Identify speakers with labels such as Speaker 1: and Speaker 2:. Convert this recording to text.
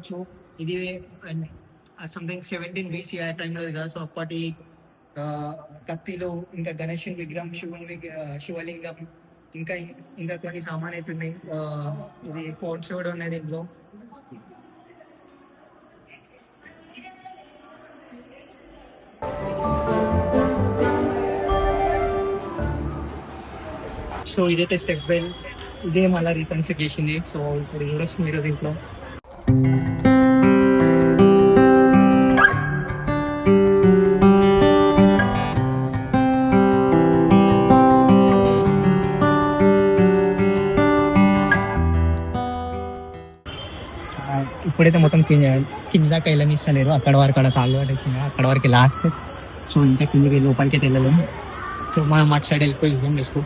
Speaker 1: So ఇది something 17 BC ఆ టైంలో కదా. సో అప్పటి కత్తిలు, ఇంకా గణేశుని విగ్రహం, శివలింగం, ఇంకా ఇంకా కొన్ని సామాన్ అయితే ఉన్నాయి. ఇది కోట్స్ కూడా ఉన్నాయి దీంట్లో. సో ఇదైతే స్టెప్ వెల్, ఇదే మళ్ళీ రీకన్స్ట్రక్ట్ చేసింది. సో ఇప్పుడు చూడొచ్చు మీరు దీంట్లో. ఇప్పుడైతే మొత్తం కింద దాకా వెళ్ళనిస్తలేరు. అక్కడ వరకు అక్కడ కాళ్ళు పట్టేసింది, అక్కడ వరకు లాస్ట్. సో ఇంకా కిందకి లోపలికి వెళ్ళలేము. సో మనం అటు సైడ్ వెళ్ళిపోయి యూజం చేసుకో.